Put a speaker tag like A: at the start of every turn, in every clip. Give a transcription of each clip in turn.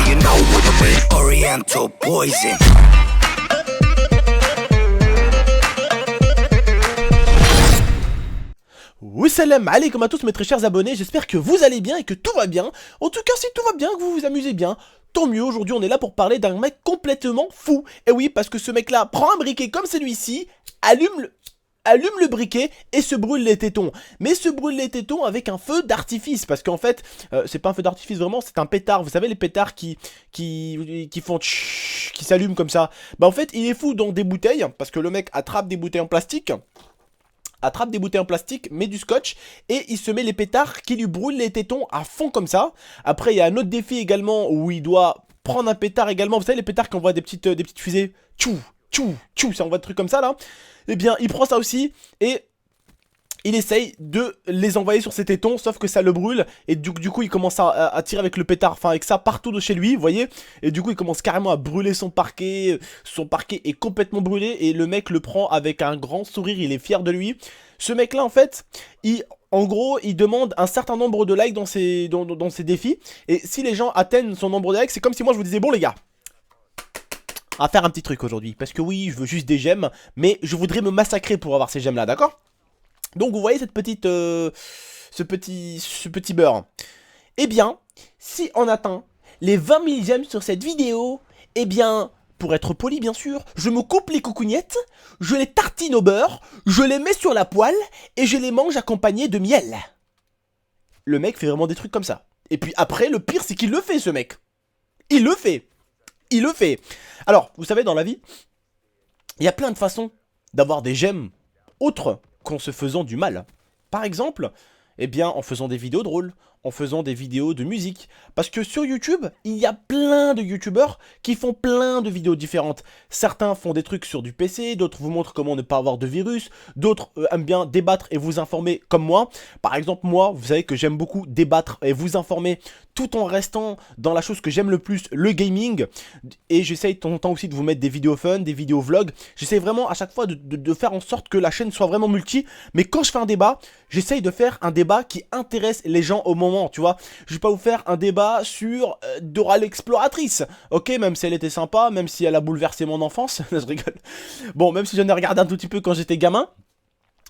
A: you know what I mean. Oriental poison.
B: Salam alaikum à tous mes très chers abonnés, j'espère que vous allez bien et que tout va bien. En tout cas si tout va bien, que vous vous amusez bien, tant mieux. Aujourd'hui on est là pour parler d'un mec complètement fou. Et oui, parce que ce mec là prend un briquet comme celui-ci, allume le briquet et se brûle les tétons. Mais se brûle les tétons avec un feu d'artifice. Parce qu'en fait, c'est pas un feu d'artifice vraiment, c'est un pétard. Vous savez les pétards qui font tch, qui s'allument comme ça. Bah en fait il est fou dans des bouteilles, parce que le mec attrape des bouteilles en plastique, met du scotch et il se met les pétards qui lui brûlent les tétons à fond comme ça. Après il y a un autre défi également où il doit prendre un pétard également. Vous savez les pétards qui envoient des petites fusées, tchou tchou tchou, ça envoie des trucs comme ça là. Et bien il prend ça aussi et il essaye de les envoyer sur ses tétons, sauf que ça le brûle. Et du coup il commence à tirer avec le pétard, enfin avec ça partout de chez lui, vous voyez. Et du coup il commence carrément à brûler son parquet. Son parquet est complètement brûlé. Et le mec le prend avec un grand sourire, il est fier de lui. Ce mec là en fait, en gros il demande un certain nombre de likes dans ses défis. Et si les gens atteignent son nombre de likes, c'est comme si moi je vous disais bon les gars, on va faire un petit truc aujourd'hui. Parce que oui, je veux juste des gemmes, mais je voudrais me massacrer pour avoir ces gemmes là, d'accord? Donc vous voyez cette petite, ce petit beurre. Eh bien, si on atteint les 20 000 j'aime sur cette vidéo, eh bien, pour être poli bien sûr, je me coupe les coucougnettes, je les tartine au beurre, je les mets sur la poêle et je les mange accompagnés de miel. Le mec fait vraiment des trucs comme ça. Et puis après, le pire c'est qu'il le fait ce mec. Il le fait. Il le fait. Alors, vous savez dans la vie, il y a plein de façons d'avoir des j'aime autres qu'en se faisant du mal. Par exemple, eh bien en faisant des vidéos drôles, en faisant des vidéos de musique. Parce que sur YouTube, il y a plein de youtubeurs qui font plein de vidéos différentes. Certains font des trucs sur du PC, d'autres vous montrent comment ne pas avoir de virus, d'autres aiment bien débattre et vous informer comme moi. Par exemple, moi, vous savez que j'aime beaucoup débattre et vous informer tout en restant dans la chose que j'aime le plus, le gaming. Et j'essaye de temps en temps aussi de vous mettre des vidéos fun, des vidéos vlogs. J'essaye vraiment à chaque fois de faire en sorte que la chaîne soit vraiment multi. Mais quand je fais un débat, j'essaye de faire un débat qui intéresse les gens au moment, tu vois. Je vais pas vous faire un débat sur Dora l'exploratrice, ok, même si elle était sympa, même si elle a bouleversé mon enfance, je rigole. Bon, même si j'en ai regardé un tout petit peu quand j'étais gamin.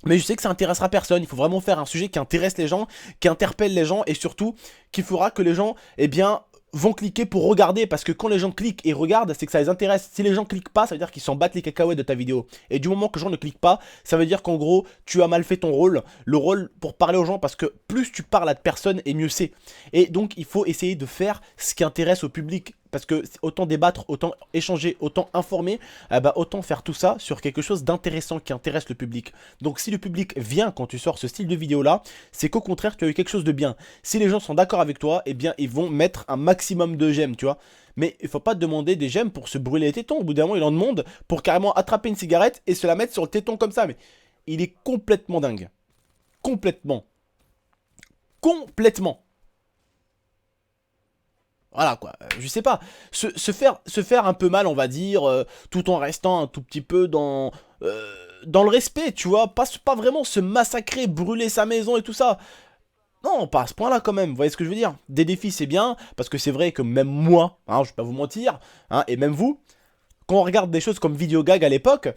B: Mais je sais que ça intéressera personne, il faut vraiment faire un sujet qui intéresse les gens, qui interpelle les gens et surtout qui fera que les gens, eh bien, vont cliquer pour regarder. Parce que quand les gens cliquent et regardent, c'est que ça les intéresse. Si les gens cliquent pas, ça veut dire qu'ils s'en battent les cacahuètes de ta vidéo. Et du moment que les gens ne cliquent pas, ça veut dire qu'en gros, tu as mal fait ton rôle. Le rôle pour parler aux gens, parce que plus tu parles à de personnes et mieux c'est. Et donc il faut essayer de faire ce qui intéresse au public. Parce que autant débattre, autant échanger, autant informer, bah autant faire tout ça sur quelque chose d'intéressant qui intéresse le public. Donc si le public vient quand tu sors ce style de vidéo là, c'est qu'au contraire tu as eu quelque chose de bien. Si les gens sont d'accord avec toi, eh bien ils vont mettre un maximum de j'aime, tu vois. Mais il faut pas te demander des j'aime pour se brûler les tétons. Au bout d'un moment il en demande pour carrément attraper une cigarette et se la mettre sur le téton comme ça. Mais il est complètement dingue. Complètement. Voilà quoi, je sais pas, se faire un peu mal on va dire, tout en restant un tout petit peu dans le respect, tu vois, pas vraiment se massacrer, brûler sa maison et tout ça. Non, pas à ce point là quand même, vous voyez ce que je veux dire. Des défis c'est bien, parce que c'est vrai que même moi, hein, je vais pas vous mentir, hein, et même vous, quand on regarde des choses comme Videogag à l'époque,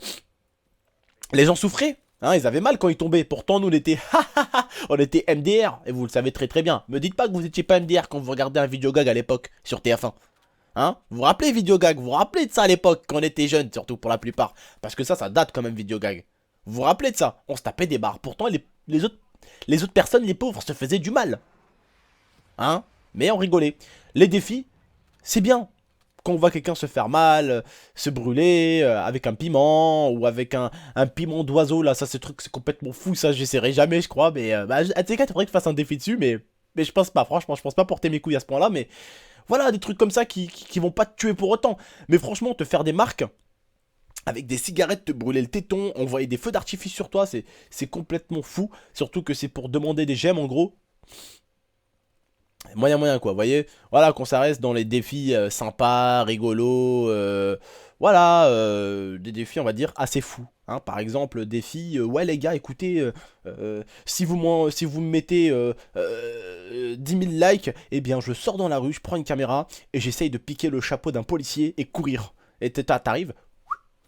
B: les gens souffraient. Hein, ils avaient mal quand ils tombaient. Pourtant, nous, on était MDR. Et vous le savez très très bien. Me dites pas que vous étiez pas MDR quand vous regardez un Videogag à l'époque sur TF1. Hein, vous vous rappelez Videogag? Vous vous rappelez de ça à l'époque quand on était jeunes, surtout pour la plupart. Parce que ça date quand même Videogag. Vous vous rappelez de ça? On se tapait des barres. Pourtant, les autres personnes, les pauvres, se faisaient du mal. Hein? Mais on rigolait. Les défis, c'est bien. Quand on voit quelqu'un se faire mal, se brûler avec un piment ou avec un piment d'oiseau, là, ça, ce truc, c'est complètement fou, ça, j'essaierai jamais, je crois, mais à tes cas, il faudrait que je fasse un défi dessus, mais je pense pas, franchement, je pense pas porter mes couilles à ce point-là, mais voilà, des trucs comme ça qui vont pas te tuer pour autant, mais franchement, te faire des marques, avec des cigarettes, te brûler le téton, envoyer des feux d'artifice sur toi, c'est complètement fou, surtout que c'est pour demander des gemmes, en gros. Moyen quoi, vous voyez. Voilà, qu'on ça reste dans les défis sympas, rigolos, voilà, des défis, on va dire, assez fous. Hein. Par exemple, défi, ouais les gars, écoutez, si vous me mettez 10 000 likes, eh bien je sors dans la rue, je prends une caméra et j'essaye de piquer le chapeau d'un policier et courir. Et t'arrives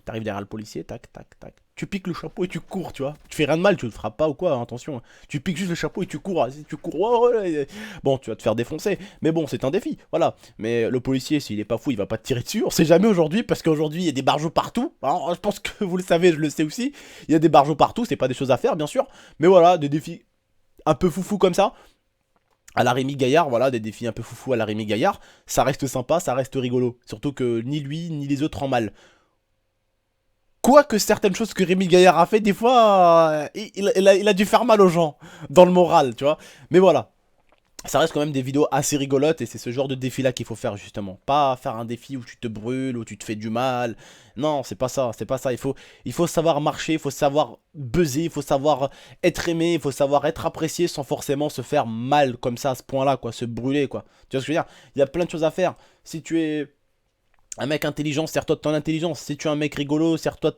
B: derrière le policier, tac, tac, tac. Tu piques le chapeau et tu cours, tu vois. Tu fais rien de mal, tu le frappes pas ou quoi, hein, attention. Tu piques juste le chapeau et tu cours. Si tu cours, oh, bon, tu vas te faire défoncer. Mais bon, c'est un défi, voilà. Mais le policier, s'il est pas fou, il va pas te tirer dessus. On sait jamais aujourd'hui, parce qu'aujourd'hui, il y a des barjots partout. Alors, je pense que vous le savez, je le sais aussi. Il y a des barjots partout, c'est pas des choses à faire, bien sûr. Mais voilà, des défis un peu foufou comme ça. À la Rémi Gaillard, voilà, des défis un peu foufou à la Rémi Gaillard. Ça reste sympa, ça reste rigolo. Surtout que ni lui, ni les autres en mal. Quoique certaines choses que Rémi Gaillard a fait, des fois, il a dû faire mal aux gens, dans le moral, tu vois. Mais voilà, ça reste quand même des vidéos assez rigolotes et c'est ce genre de défi-là qu'il faut faire justement. Pas faire un défi où tu te brûles, où tu te fais du mal. Non, c'est pas ça, c'est pas ça. Il faut savoir marcher, il faut savoir buzzer, il faut savoir être aimé, il faut savoir être apprécié sans forcément se faire mal comme ça à ce point-là, quoi, se brûler, quoi. Tu vois ce que je veux dire? Il y a plein de choses à faire. Si tu es un mec intelligent, sers-toi de ton intelligence. Si tu es un mec rigolo, sers-toi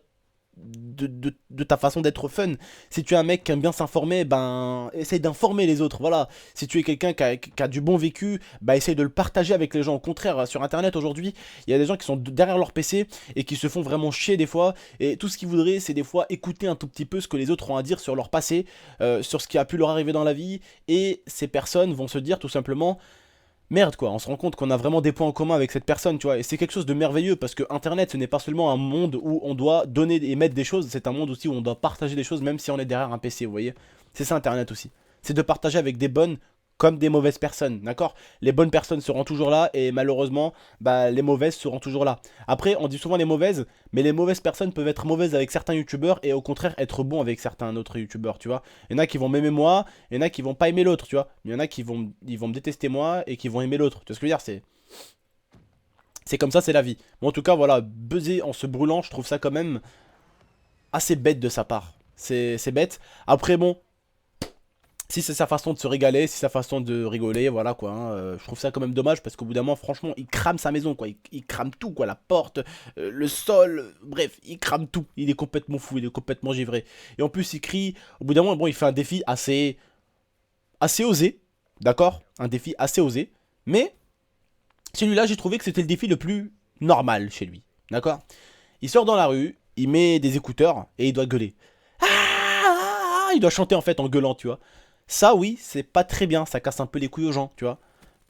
B: de ta façon d'être fun. Si tu es un mec qui aime bien s'informer, ben essaye d'informer les autres, voilà. Si tu es quelqu'un qui a du bon vécu, ben essaye de le partager avec les gens. Au contraire, sur internet aujourd'hui, il y a des gens qui sont derrière leur PC et qui se font vraiment chier des fois. Et tout ce qu'ils voudraient, c'est des fois écouter un tout petit peu ce que les autres ont à dire sur leur passé, sur ce qui a pu leur arriver dans la vie. Et ces personnes vont se dire tout simplement: merde quoi, on se rend compte qu'on a vraiment des points en commun avec cette personne, tu vois, et c'est quelque chose de merveilleux parce que Internet ce n'est pas seulement un monde où on doit donner et mettre des choses, c'est un monde aussi où on doit partager des choses même si on est derrière un PC, vous voyez. C'est ça Internet aussi. C'est de partager avec des bonnes comme des mauvaises personnes, d'accord? Les bonnes personnes seront toujours là et malheureusement, bah, les mauvaises seront toujours là. Après, on dit souvent les mauvaises, mais les mauvaises personnes peuvent être mauvaises avec certains youtubeurs et au contraire être bons avec certains autres youtubeurs, tu vois. Il y en a qui vont m'aimer moi, il y en a qui vont pas aimer l'autre, tu vois. Il y en a ils vont me détester moi et qui vont aimer l'autre. Tu vois ce que je veux dire? C'est comme ça, c'est la vie. Mais en tout cas, voilà, buzzer en se brûlant, je trouve ça quand même assez bête de sa part. C'est bête. Après, bon, si c'est sa façon de se régaler, si c'est sa façon de rigoler, voilà quoi. Hein, je trouve ça quand même dommage parce qu'au bout d'un moment, franchement, il crame sa maison quoi. Il crame tout quoi, la porte, le sol, bref, il crame tout. Il est complètement fou, il est complètement givré. Et en plus, il crie. Au bout d'un moment, bon, il fait un défi assez osé, d'accord? Un défi assez osé. Mais celui-là, j'ai trouvé que c'était le défi le plus normal chez lui, d'accord? Il sort dans la rue, il met des écouteurs et il doit gueuler. Ah, il doit chanter en fait en gueulant, tu vois. Ça, oui, c'est pas très bien, ça casse un peu les couilles aux gens, tu vois.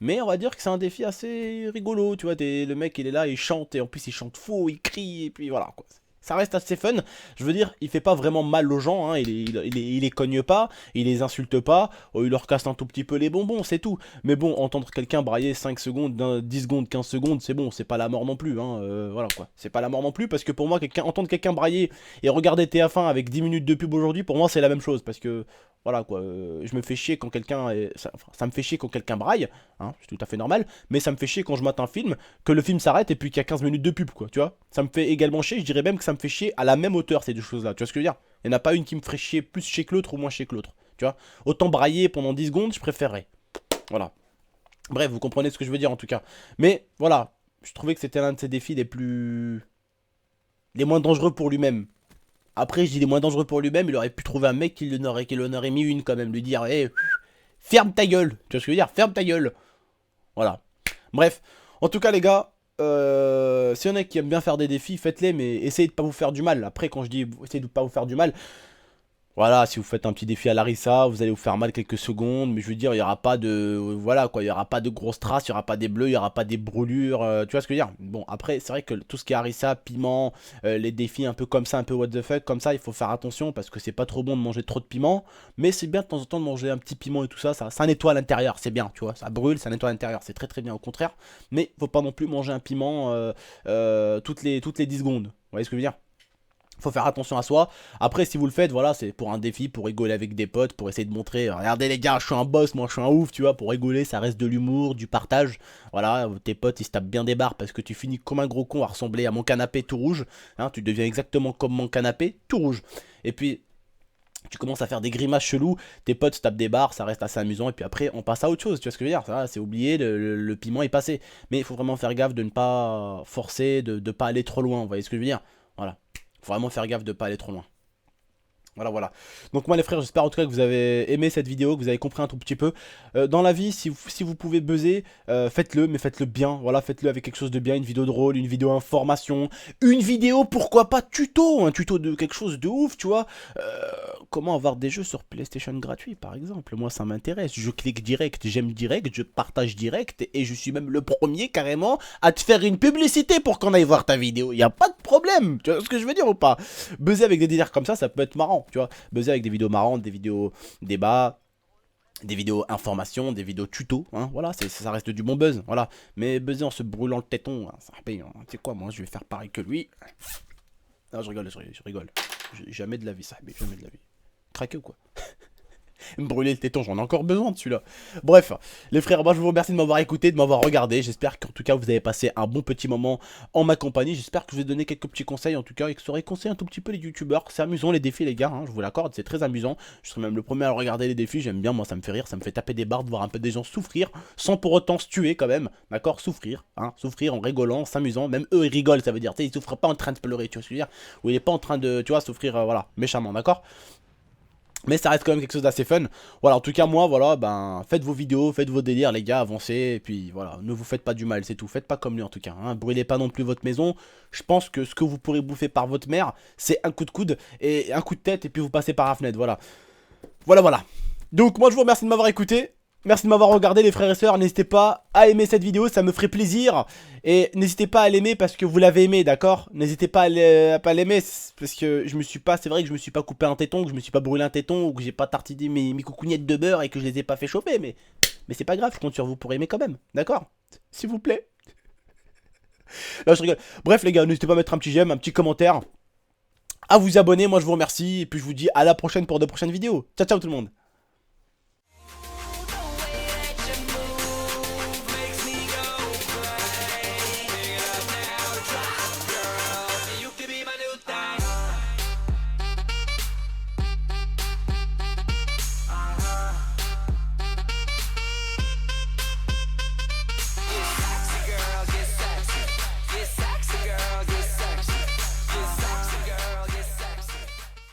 B: Mais on va dire que c'est un défi assez rigolo, tu vois. Le mec, il est là, il chante, et en plus, il chante faux, il crie, et puis voilà, quoi. Ça reste assez fun. Je veux dire, il fait pas vraiment mal aux gens, hein. Il les cogne pas, il les insulte pas, il leur casse un tout petit peu les bonbons, c'est tout. Mais bon, entendre quelqu'un brailler 5 secondes, 10 secondes, 15 secondes, c'est bon, c'est pas la mort non plus, hein. Voilà, quoi. C'est pas la mort non plus, parce que pour moi, entendre quelqu'un brailler et regarder TF1 avec 10 minutes de pub aujourd'hui, pour moi, c'est la même chose, parce que voilà quoi, je me fais chier quand ça me fait chier quand quelqu'un braille, hein, c'est tout à fait normal, mais ça me fait chier quand je mate un film, que le film s'arrête et puis qu'il y a 15 minutes de pub quoi, tu vois. Ça me fait également chier, je dirais même que ça me fait chier à la même hauteur ces deux choses-là, tu vois ce que je veux dire. Il n'y en a pas une qui me ferait chier plus chez que l'autre ou moins chez que l'autre, tu vois. Autant brailler pendant 10 secondes, je préférerais. Voilà. Bref, vous comprenez ce que je veux dire en tout cas. Mais voilà, je trouvais que c'était l'un de ces défis les moins dangereux pour lui-même. Après, je dis les moins dangereux pour lui-même, il aurait pu trouver un mec qui l'en aurait mis une quand même, lui dire, hé, ferme ta gueule, tu vois ce que je veux dire, ferme ta gueule. Voilà. Bref, en tout cas les gars, s'il y en a qui aiment bien faire des défis, faites-les, mais essayez de pas vous faire du mal. Après, quand je dis essayez de pas vous faire du mal, voilà, si vous faites un petit défi à Larissa, vous allez vous faire mal quelques secondes, mais je veux dire, il n'y aura pas de, voilà quoi, il n'y aura pas de grosses traces, il n'y aura pas des bleus, il n'y aura pas des brûlures, tu vois ce que je veux dire. Bon, après, c'est vrai que tout ce qui est harissa, piment, les défis un peu comme ça, un peu what the fuck, comme ça, il faut faire attention parce que c'est pas trop bon de manger trop de piment, mais c'est bien de temps en temps de manger un petit piment et tout ça, ça nettoie l'intérieur, c'est bien, tu vois, ça brûle, ça nettoie l'intérieur, c'est très très bien au contraire, mais faut pas non plus manger un piment toutes les 10 secondes, vous voyez ce que je veux dire. Faut faire attention à soi. Après, si vous le faites, voilà, c'est pour un défi, pour rigoler avec des potes, pour essayer de montrer, regardez les gars, je suis un boss, moi je suis un ouf, tu vois, pour rigoler, ça reste de l'humour, du partage. Voilà, tes potes, ils se tapent bien des barres parce que tu finis comme un gros con à ressembler à mon canapé tout rouge. Hein, tu deviens exactement comme mon canapé tout rouge. Et puis, tu commences à faire des grimaces chelous, tes potes se tapent des barres, ça reste assez amusant, et puis après on passe à autre chose, tu vois ce que je veux dire, ça, c'est oublié, le piment est passé. Mais il faut vraiment faire gaffe de ne pas forcer, de ne pas aller trop loin, vous voyez ce que je veux dire. Voilà, faut vraiment faire gaffe de ne pas aller trop loin. Voilà, voilà. Donc moi les frères, j'espère en tout cas que vous avez aimé cette vidéo, que vous avez compris un tout petit peu. Dans la vie, si vous pouvez buzzer, faites-le, mais faites-le bien. Voilà, faites-le avec quelque chose de bien, une vidéo drôle, une vidéo information, une vidéo, pourquoi pas tuto, un tuto de quelque chose de ouf, tu vois. Comment avoir des jeux sur PlayStation gratuits, par exemple. Moi, ça m'intéresse. Je clique direct, j'aime direct, je partage direct, et je suis même le premier carrément à te faire une publicité pour qu'on aille voir ta vidéo. Il n'y a pas de problème. Tu vois ce que je veux dire ou pas? Buzzer avec des délires comme ça peut être marrant. Tu vois, buzzer avec des vidéos marrantes, des vidéos débats, des vidéos informations, des vidéos tutos, hein, voilà, ça reste du bon buzz, voilà. Mais buzzer en se brûlant le téton, hein, ça paye, hein. Tu sais quoi, moi je vais faire pareil que lui. Non, je rigole, je rigole. Jamais de la vie, ça, mais jamais de la vie. Craqué ou quoi? Me brûler le téton, j'en ai encore besoin de celui-là. Bref, les frères, moi je vous remercie de m'avoir écouté, de m'avoir regardé. J'espère qu'en tout cas vous avez passé un bon petit moment en ma compagnie. J'espère que je vous ai donné quelques petits conseils en tout cas et que ça aurait conseillé un tout petit peu les youtubeurs. C'est amusant les défis les gars, hein, je vous l'accorde, c'est très amusant. Je serai même le premier à regarder les défis, j'aime bien, moi ça me fait rire, ça me fait taper des barres de voir un peu des gens souffrir sans pour autant se tuer quand même. D'accord, souffrir, hein, souffrir en rigolant, en s'amusant. Même eux ils rigolent, ça veut dire, tu sais, ils souffrent pas en train de pleurer, tu vois ce que je veux dire. Ou il est pas en train de, tu vois, souffrir, voilà, méchamment, d'accord. Mais ça reste quand même quelque chose d'assez fun. Voilà, en tout cas, moi, voilà, ben, faites vos vidéos, faites vos délires, les gars, avancez. Et puis, voilà, ne vous faites pas du mal, c'est tout. Faites pas comme lui, en tout cas. Hein. Brûlez pas non plus votre maison. Je pense que ce que vous pourrez bouffer par votre mère, c'est un coup de coude et un coup de tête, et puis vous passez par la fenêtre. Voilà. Voilà, voilà. Donc, moi, je vous remercie de m'avoir écouté. Merci de m'avoir regardé les frères et sœurs, n'hésitez pas à aimer cette vidéo, ça me ferait plaisir. Et n'hésitez pas à l'aimer parce que vous l'avez aimé, d'accord? N'hésitez pas à pas l'aimer parce que je me suis pas, c'est vrai que je me suis pas coupé un téton, que je me suis pas brûlé un téton, ou que j'ai pas tartiné mes coucougnettes de beurre et que je les ai pas fait chauffer, mais c'est pas grave, je compte sur vous pour aimer quand même, d'accord? S'il vous plaît. Là je rigole. Bref les gars, n'hésitez pas à mettre un petit j'aime, un petit commentaire, à vous abonner, moi je vous remercie, et puis je vous dis à la prochaine pour de prochaines vidéos. Ciao ciao tout le monde.